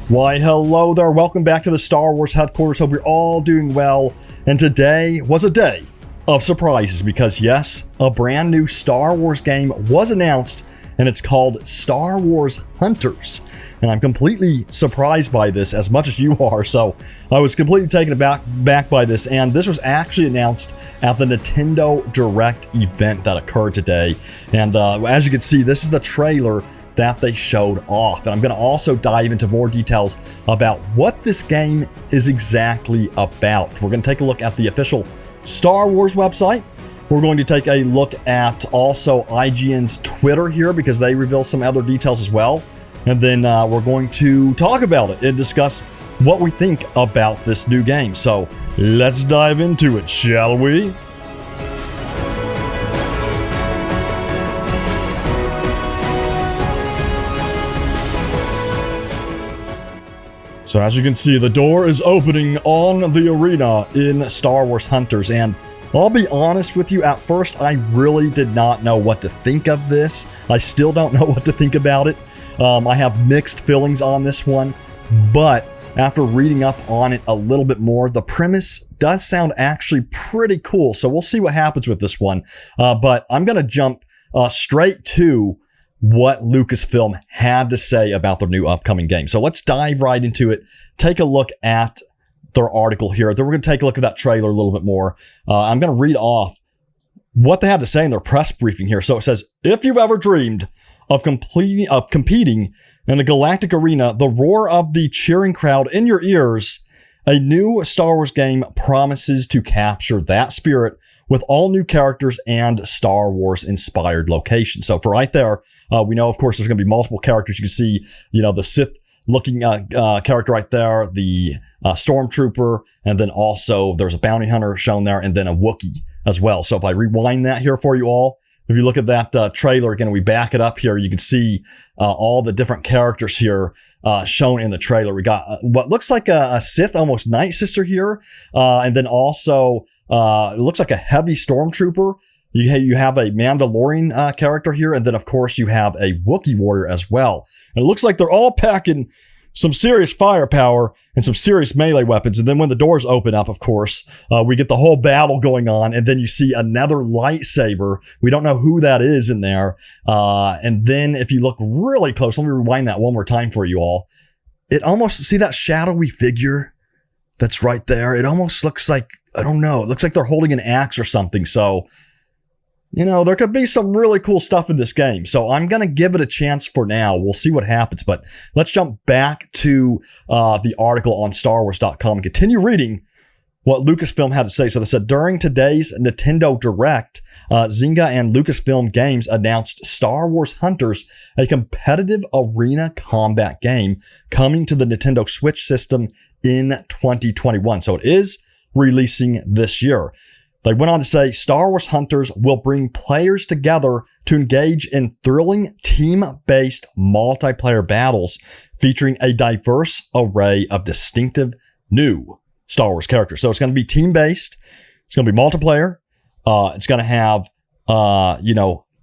Why, hello there. Welcome back to the Star Wars headquarters. Hope you're all doing well. And today was a day of surprises because, yes, a brand new Star Wars game was announced, and it's called Star Wars Hunters. And I'm completely surprised by this as much as you are. So I was completely taken aback by this. And this was actually announced at the Nintendo Direct event that occurred today. And as you can see, this is the trailer that they showed off. And I'm going to also dive into more details about what this game is exactly about. We're going to take a look at the official Star Wars website. We're going to take a look at also IGN's Twitter here because they reveal some other details as well. And then we're going to talk about it and discuss what we think about this new game. So let's dive into it, shall we? So as you can see, the door is opening on the arena in Star Wars Hunters, and I'll be honest with you, at first I really did not know what to think of this. I still don't know what to think about it. I have mixed feelings on this one, but after reading up on it a little bit more, the premise does sound actually pretty cool, so we'll see what happens with this one. But I'm going to jump straight to what Lucasfilm had to say about their new upcoming game. So let's dive right into it. Take a look at their article here. Then we're going to take a look at that trailer a little bit more. I'm going to read off what they had to say in their press briefing here. So it says, if you've ever dreamed of competing in the galactic arena, the roar of the cheering crowd in your ears, a new Star Wars game promises to capture that spirit with all new characters and Star Wars inspired locations. So for right there, we know, of course, there's going to be multiple characters. You can see, the Sith looking character right there, the Stormtrooper, and then also there's a bounty hunter shown there, and then a Wookiee as well. So if I rewind that here for you all, if you look at that trailer again, we back it up here, you can see all the different characters here shown in the trailer. We got what looks like a Sith, almost Night Sister here, and then also it looks like a heavy Stormtrooper. You have a Mandalorian character here, and then of course you have a Wookiee warrior as well. And it looks like they're all packing some serious firepower and some serious melee weapons. And then when the doors open up, of course, we get the whole battle going on, and then you see another lightsaber. We don't know who that is in there. And then if you look really close, let me rewind that one more time for you all. It almost, see that shadowy figure that's right there? It almost looks like, I don't know, it looks like they're holding an axe or something. So, there could be some really cool stuff in this game. So I'm going to give it a chance for now. We'll see what happens. But let's jump back to the article on StarWars.com and continue reading what Lucasfilm had to say. So they said, during today's Nintendo Direct, Zynga and Lucasfilm Games announced Star Wars Hunters, a competitive arena combat game coming to the Nintendo Switch system in 2021. So it is releasing this year. They went on to say Star Wars Hunters will bring players together to engage in thrilling team-based multiplayer battles featuring a diverse array of distinctive new Star Wars characters. So it's going to be team-based. It's going to be multiplayer. It's going to have,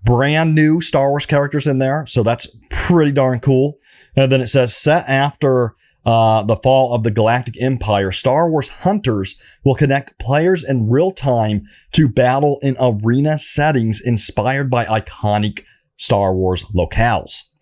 brand new Star Wars characters in there. So that's pretty darn cool. And then it says set after the fall of the Galactic Empire, Star Wars Hunters will connect players in real time to battle in arena settings inspired by iconic Star Wars locales.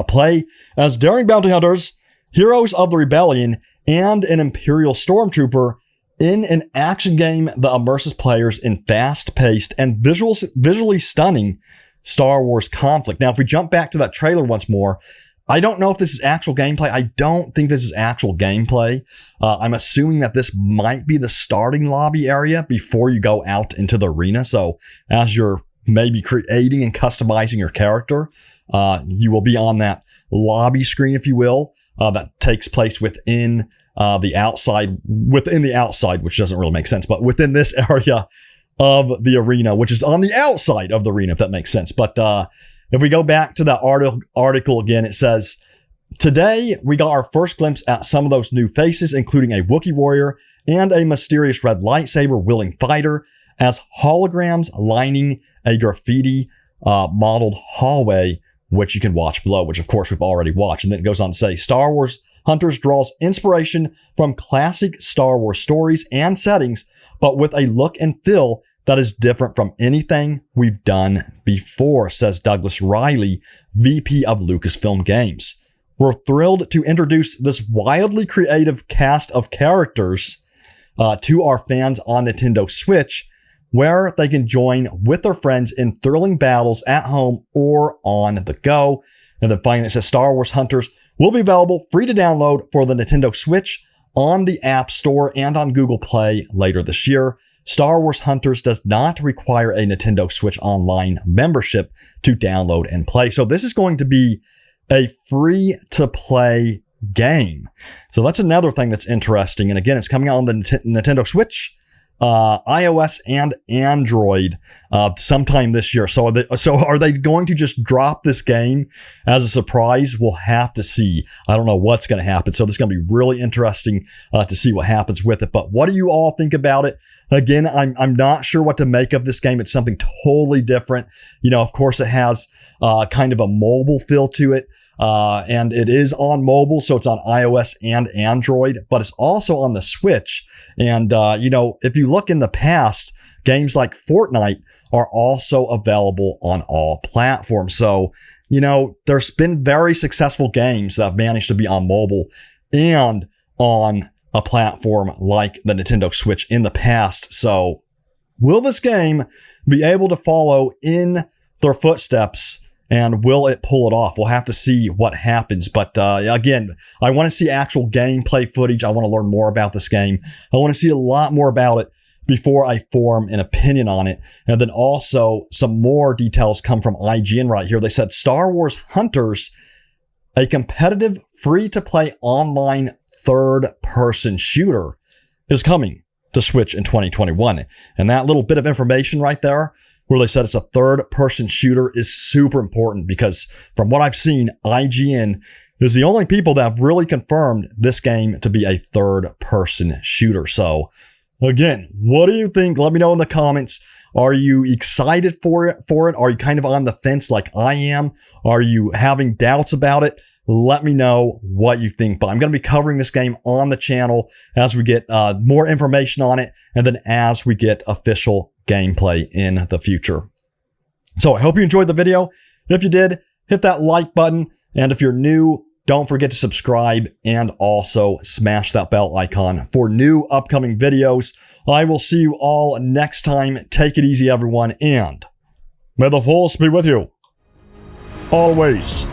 Play as daring bounty hunters, heroes of the rebellion, and an Imperial Stormtrooper in an action game that immerses players in fast-paced and visually stunning Star Wars conflict. Now, if we jump back to that trailer once more, I don't know if this is actual gameplay. I don't think this is actual gameplay. I'm assuming that this might be the starting lobby area before you go out into the arena. So as you're maybe creating and customizing your character, you will be on that lobby screen, if you will, that takes place within the outside, which doesn't really make sense, but within this area of the arena, which is on the outside of the arena, if that makes sense. But if we go back to that article again, it says, today we got our first glimpse at some of those new faces, including a Wookiee warrior and a mysterious red lightsaber-wielding fighter as holograms lining a graffiti modeled hallway, which you can watch below, which of course we've already watched. And then it goes on to say, Star Wars Hunters draws inspiration from classic Star Wars stories and settings, but with a look and feel that is different from anything we've done before, says Douglas Riley, VP of Lucasfilm Games. We're thrilled to introduce this wildly creative cast of characters to our fans on Nintendo Switch, where they can join with their friends in thrilling battles at home or on the go. And then finally, it says Star Wars Hunters will be available free to download for the Nintendo Switch on the App Store and on Google Play later this year. Star Wars Hunters does not require a Nintendo Switch Online membership to download and play. So this is going to be a free-to-play game. So that's another thing that's interesting. And again, it's coming out on the Nintendo Switch, iOS, and Android sometime this year. So are they going to just drop this game as a surprise? We'll have to see. I don't know what's going to happen. So this is going to be really interesting to see what happens with it. But what do you all think about it? Again, I'm not sure what to make of this game. It's something totally different. You know, of course, it has kind of a mobile feel to it. And it is on mobile, so it's on iOS and Android, but it's also on the Switch. And, you know, if you look in the past, games like Fortnite are also available on all platforms. So, you know, there's been very successful games that have managed to be on mobile and on a platform like the Nintendo Switch in the past. So will this game be able to follow in their footsteps? And will it pull it off? We'll have to see what happens. But again, I want to see actual gameplay footage. I want to learn more about this game. I want to see a lot more about it before I form an opinion on it. And then also some more details come from IGN right here. They said Star Wars Hunters, a competitive free-to-play online third-person shooter, is coming to Switch in 2021. And that little bit of information right there, where they said it's a third-person shooter, is super important because from what I've seen, IGN is the only people that have really confirmed this game to be a third-person shooter. So again, what do you think? Let me know in the comments. Are you excited for it? Are you kind of on the fence like I am? Are you having doubts about it? Let me know what you think. But I'm going to be covering this game on the channel as we get more information on it, and then as we get official gameplay in the future. So I hope you enjoyed the video. If you did, hit that like button. And if you're new, don't forget to subscribe and also smash that bell icon for new upcoming videos. I will see you all next time. Take it easy, everyone, and may the force be with you always.